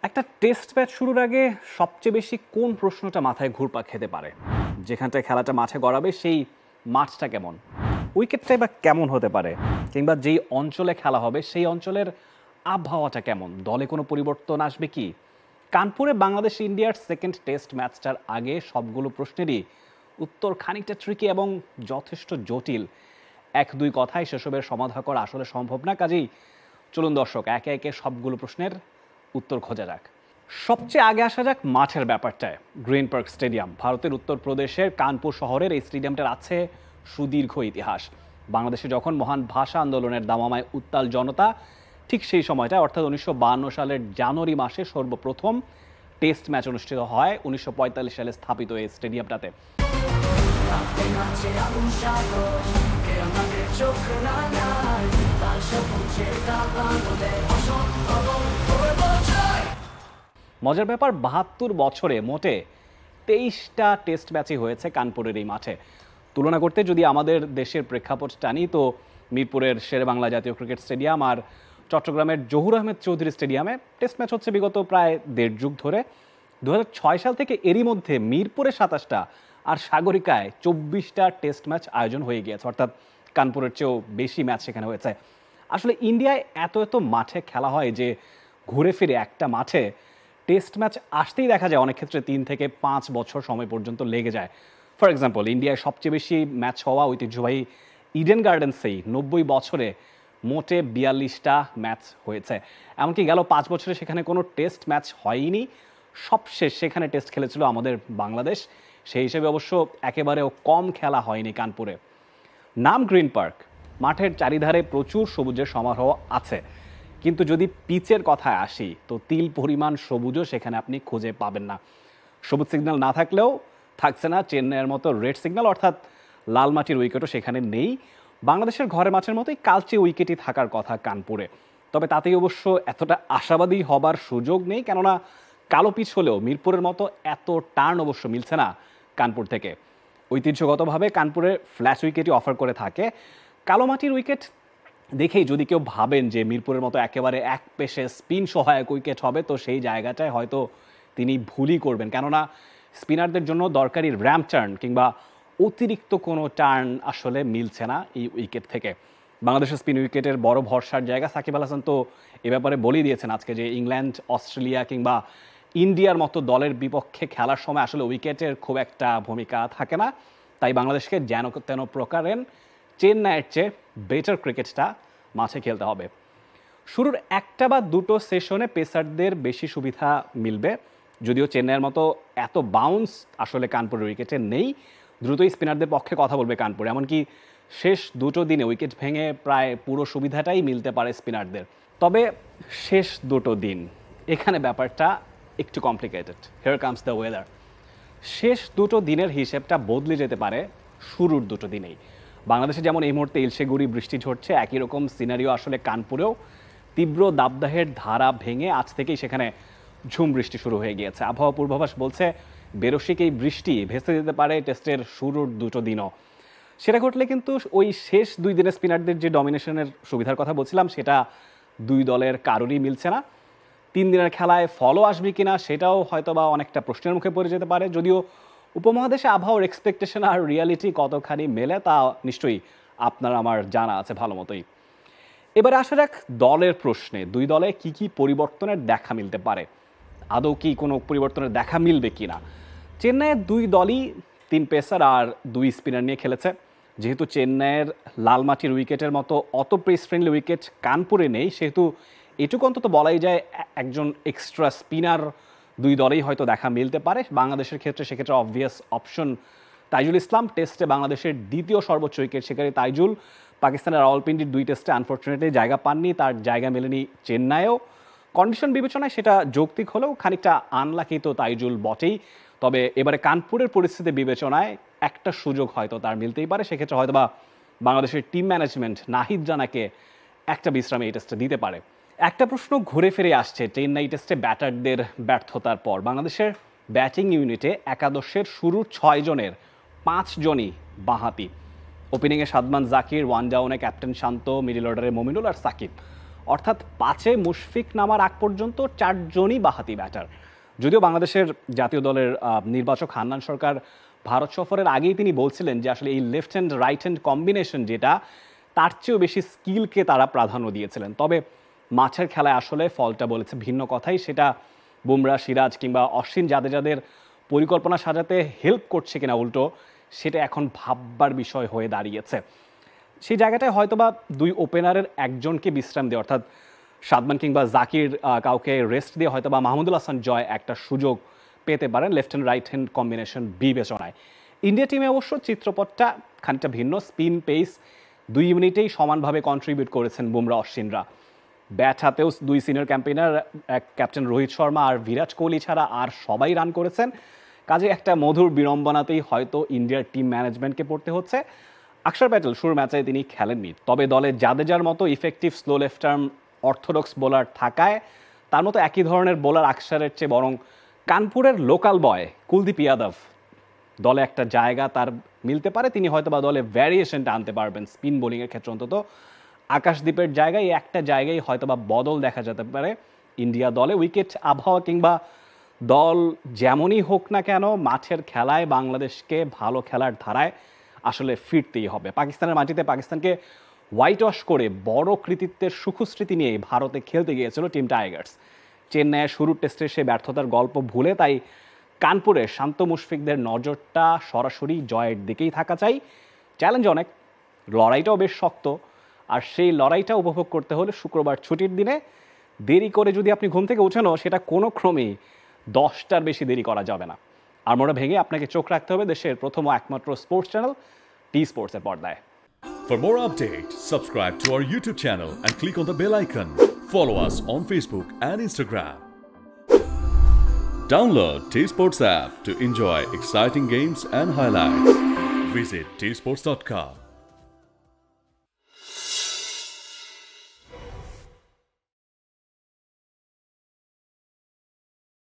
একটা test match শুরুর আগে সবচেয়ে বেশি কোন প্রশ্নটা মাথায় ঘুরপাক খেতে পারে? যেখানটায় খেলাটা মাঠে গড়াবে সেই মাঠটা কেমন? উইকেটটাই বা কেমন হতে পারে? কিংবা যেই অঞ্চলে খেলা হবে সেই অঞ্চলের আবহাওয়াটা কেমন? দলে কোনো পরিবর্তন আসবে কি? কানপুরে বাংলাদেশ ইন্ডিয়ার সেকেন্ড টেস্ট ম্যাচটার আগে সবগুলো প্রশ্নেরই উত্তর খানিকটা ট্রিকি এবং যথেষ্ট জটিল। এক দুই কথায় সেসবের সমাধা করা আসলে সম্ভব না, কাজেই চলুন দর্শক একে একে সবগুলো প্রশ্নের উত্তর খোঁজা যাক। সবচেয়ে আগে আসা যাক মাঠের ব্যাপারটায়। গ্রিন পার্ক স্টেডিয়াম ভারতের উত্তরপ্রদেশের কানপুর শহরের এই স্টেডিয়ামটার আছে সুদীর্ঘ ইতিহাস। বাংলাদেশে যখন মহান ভাষা আন্দোলনের দামামায় উত্তাল জনতা, ঠিক সেই সময়টায় অর্থাৎ 1952 সালের জানুয়ারি মাসে সর্বপ্রথম টেস্ট ম্যাচ অনুষ্ঠিত হয় 1945 সালে স্থাপিত এই স্টেডিয়ামটাতে। মজার ব্যাপার, 72 বছরে মোটে 23টা টেস্ট ম্যাচই হয়েছে কানপুরের এই মাঠে। তুলনা করতে যদি আমাদের দেশের প্রেক্ষাপট টানি, তো মিরপুরের শেরেবাংলা জাতীয় ক্রিকেট স্টেডিয়াম আর চট্টগ্রামের জহুর আহমেদ চৌধুরী স্টেডিয়ামে টেস্ট ম্যাচ হচ্ছে বিগত প্রায় দেড় যুগ ধরে। 2006 সাল থেকে এরই মধ্যে মিরপুরে 27টা আর সাগরিকায় 24টা টেস্ট ম্যাচ আয়োজন হয়ে গিয়েছে, অর্থাৎ কানপুরের চেয়েও বেশি ম্যাচ সেখানে হয়েছে। আসলে ইন্ডিয়ায় এত এত মাঠে খেলা হয় যে ঘুরে ফিরে একটা মাঠে টেস্ট ম্যাচ আসতেই দেখা যায় অনেক ক্ষেত্রে 3 থেকে 5 বছর সময় পর্যন্ত লেগে যায়। ফর এক্সাম্পল, ইন্ডিয়ায় সবচেয়ে বেশি ম্যাচ হওয়া ঐতিহ্যবাহী ইডেন গার্ডেন্সেই 90 বছরে মোটে 42টা ম্যাচ হয়েছে। এমনকি গেল 5 বছরে সেখানে কোনো টেস্ট ম্যাচ হয়নি। সবশেষ সেখানে টেস্ট খেলেছিল আমাদের বাংলাদেশ। সেই হিসেবে অবশ্য একেবারেও কম খেলা হয়নি কানপুরে। নাম গ্রিন পার্ক, মাঠের চারিধারে প্রচুর সবুজের সমারোহ আছে, কিন্তু যদি পিচের কথায় আসি তো তিল পরিমাণ সবুজও সেখানে আপনি খুঁজে পাবেন না। সবুজ সিগন্যাল না থাকলেও থাকছে না চেন্নাইয়ের মতো রেড সিগন্যাল, অর্থাৎ লাল মাটির উইকেটও সেখানে নেই। বাংলাদেশের ঘরের মাঠের মতোই কালচে উইকেটই থাকার কথা কানপুরে, তবে তাতেই অবশ্য এতটা আশাবাদী হবার সুযোগ নেই, কেননা কালো পিচ হলেও মিরপুরের মতো এত টার্ন অবশ্য মিলছে না কানপুর থেকে। ঐতিহ্যগতভাবে কানপুরে ফ্ল্যাশ উইকেটই অফার করে থাকে। কালো মাটির উইকেট দেখেই যদি কেউ ভাবেন যে মিরপুরের মতো একেবারে এক পেশে স্পিন সহায়ক উইকেট হবে, তো সেই জায়গাটায় হয়তো তিনি ভুলই করবেন, কেননা স্পিনারদের জন্য দরকারি র্যাম্প টার্ন কিংবা অতিরিক্ত কোনো টার্ন আসলে মিলছে না এই উইকেট থেকে। বাংলাদেশের স্পিন উইকেটের বড় ভরসার জায়গা সাকিব আল হাসান তো এ ব্যাপারে বলেই দিয়েছেন আজকে যে ইংল্যান্ড, অস্ট্রেলিয়া কিংবা ইন্ডিয়ার মতো দলের বিপক্ষে খেলার সময় আসলে উইকেটের খুব একটা ভূমিকা থাকে না। তাই বাংলাদেশকে যেন তেন প্রকারের চেন্নাইয়ের চেয়ে বেটার ক্রিকেটটা মাঠে খেলতে হবে। শুরুর একটা বা দুটো সেশনে পেসারদের বেশি সুবিধা মিলবে, যদিও চেন্নাইয়ের মতো এত বাউন্স আসলে কানপুরের উইকেটে নেই। দ্রুতই স্পিনারদের পক্ষে কথা বলবে কানপুর, এমনকি শেষ দুটো দিনে উইকেট ভেঙে প্রায় পুরো সুবিধাটাই মিলতে পারে স্পিনারদের। তবে শেষ দুটো দিন, এখানে ব্যাপারটা একটু complicated. Here comes the weather. শেষ দুটো দিনের হিসেবটা বদলে যেতে পারে শুরুর দুটো দিনেই। বাংলাদেশে যেমন এই মুহূর্তে ইলশেগুড়ি বৃষ্টি ঝরছে, একই রকম সিনারিও আসলে কানপুরেও। তীব্র দাবদাহের ধারা ভেঙে আজ থেকেই সেখানে ঝুম বৃষ্টি শুরু হয়ে গিয়েছে। আবহাওয়া পূর্বাভাস বলছে বেরসিক এই বৃষ্টি ভেসে যেতে পারে টেস্টের শুরুর দুটো দিনও। সেটা ঘটলে কিন্তু ওই শেষ দুই দিনের স্পিনারদের যে ডমিনেশনের সুবিধার কথা বলছিলাম, সেটা দুই দলের কারোরই মিলছে না। 3 দিনের খেলায় ফলও আসবে কিনা সেটাও হয়তো বা অনেকটা প্রশ্নের মুখে পড়ে যেতে পারে, যদিও উপমহাদেশে আবহাওয়ার এক্সপেকটেশন আর রিয়ালিটি কতখানি মেলে তা নিশ্চয়ই আপনার আমার জানা আছে ভালো মতোই। এবারে আসা যাক দলের প্রশ্নে। দুই দলে কি কি পরিবর্তনের দেখা মিলতে পারে, আদৌ কি কোনো পরিবর্তনের দেখা মিলবে কিনা। চেন্নাইয়ের দুই দলই 3 পেসার আর 2 স্পিনার নিয়ে খেলেছে। যেহেতু চেন্নাইয়ের লাল মাটির উইকেটের মতো অত পেস ফ্রেন্ডলি উইকেট কানপুরে নেই, সেহেতু এটুকু অন্তত বলাই যায় একজন এক্সট্রা স্পিনার দুই দলেই হয়তো দেখা মিলতে পারে। বাংলাদেশের ক্ষেত্রে সেক্ষেত্রে অবভিয়াস অপশন তাইজুল ইসলাম, টেস্টে বাংলাদেশের দ্বিতীয় সর্বোচ্চ উইকেট শিকারী তাইজুল। পাকিস্তানের রাওয়ালপিন্ডির 2 টেস্টে আনফর্চুনেটলি জায়গা পাননি, তার জায়গা মেলেনি চেন্নাইয়েও। কন্ডিশন বিবেচনায় সেটা যৌক্তিক হলেও খানিকটা আনলাকি তো তাইজুল বটেই। তবে এবারে কানপুরের পরিস্থিতি বিবেচনায় একটা সুযোগ হয়তো তার মিলতেই পারে, সেক্ষেত্রে হয়তো বা বাংলাদেশের টিম ম্যানেজমেন্ট নাহিদ রানাকে একটা বিশ্রাম এই টেস্টে দিতে পারে। একটা প্রশ্ন ঘুরে ফিরে আসছে চেন্নাই টেস্টে ব্যাটারদের ব্যর্থতার পর। বাংলাদেশের ব্যাটিং ইউনিটে একাদশের শুরুর 6 জনের 5 জনই বাঁহাতি। ওপেনিংয়ে সাদমান জাকির, ওয়ান ডাউনে ক্যাপ্টেন শান্ত, মিডল অর্ডারে মমিনুল আর সাকিব। অর্থাৎ 5-এ মুশফিক নামার আগ পর্যন্ত 4 জনই বাঁহাতি ব্যাটার। যদিও বাংলাদেশের জাতীয় দলের নির্বাচক হান্নান সরকার ভারত সফরের আগেই তিনি বলছিলেন যে আসলে এই left hand right hand combination যেটা, তার চেয়েও বেশি স্কিলকে তারা প্রাধান্য দিয়েছিলেন। তবে মাঠের খেলায় আসলে ফলটা বলেছে ভিন্ন কথাই, সেটা বুমরা, সিরাজ কিংবা অশ্বিন জাদেজাদের পরিকল্পনা সাজাতে হেল্প করছে কিনা উল্টো, সেটা এখন ভাববার বিষয় হয়ে দাঁড়িয়েছে। সেই জায়গাটায় হয়তোবা 2 ওপেনারের একজনকে বিশ্রাম দিয়ে, অর্থাৎ সাদমান কিংবা জাকির কাউকে রেস্ট দিয়ে হয়তোবা মাহমুদুল হাসান জয় একটা সুযোগ পেতে পারেন left hand right hand combination বিবেচনায়। ইন্ডিয়া টিমে অবশ্য চিত্রপটটা খানিকটা ভিন্ন। স্পিন পেস 2 ইউনিটেই সমানভাবে কন্ট্রিবিউট করেছেন বুমরা অশ্বিনরা। ব্যাট হাতেও 2 senior campaigner, captain Rohit Sharma আর বিরাট কোহলি ছাড়া আর সবাই রান করেছেন। কাজে একটা মধুর বিড়ম্বনাতেই হয়তো ইন্ডিয়ার টিম ম্যানেজমেন্টকে পড়তে হচ্ছে। আকসার প্যাটেল শুরুর ম্যাচে তিনি খেলেননি, তবে দলে জাদেজার মতো effective slow left arm orthodox bowler থাকায় তার মতো একই ধরনের বোলার আকসারের চেয়ে বরং কানপুরের লোকাল বয় কুলদীপ যাদব দলে একটা জায়গা তার মিলতে পারে। তিনি হয়তো বা দলে ভ্যারিয়েশনটা আনতে পারবেন স্পিন বোলিংয়ের ক্ষেত্রে। অন্তত আকাশদ্বীপের জায়গায় একটা জায়গায় হয়তো বা বদল দেখা যেতে পারে ইন্ডিয়া দলে। উইকেট, আবহাওয়া কিংবা দল যেমনই হোক না কেন, মাঠের খেলায় বাংলাদেশকে ভালো খেলার ধারায় আসলে ফিরতেই হবে। পাকিস্তানের মাটিতে পাকিস্তানকে হোয়াইট ওয়াশ করে বড় কৃতিত্বের সুখস্মৃতি নিয়ে ভারতে খেলতে গিয়েছিল টিম টাইগার্স। চেন্নাইয়ের শুরুর টেস্টে সে ব্যর্থতার গল্প ভুলে তাই কানপুরে শান্ত মুশফিকদের নজরটা সরাসরি জয়ের দিকেই থাকা চাই। চ্যালেঞ্জ অনেক, লড়াইটাও বেশ শক্ত, আর সেই লড়াইটা উপভোগ করতে হলে শুক্রবার ছুটির দিনে দেরি করে যদি আপনি ঘুম থেকে উঠেনও সেটা কোনো ক্রমেই 10টার বেশি দেরি করা যাবে না। আর মোড়া ভেঙে আপনাকে চোখ রাখতে হবে দেশের প্রথম ও একমাত্র স্পোর্টস চ্যানেল টি স্পোর্টসের পর্দায়। For more updates, subscribe to our YouTube channel and click on the bell icon. Follow us on Facebook and Instagram. Download T Sports app to enjoy exciting games and highlights. Visit tsports.com.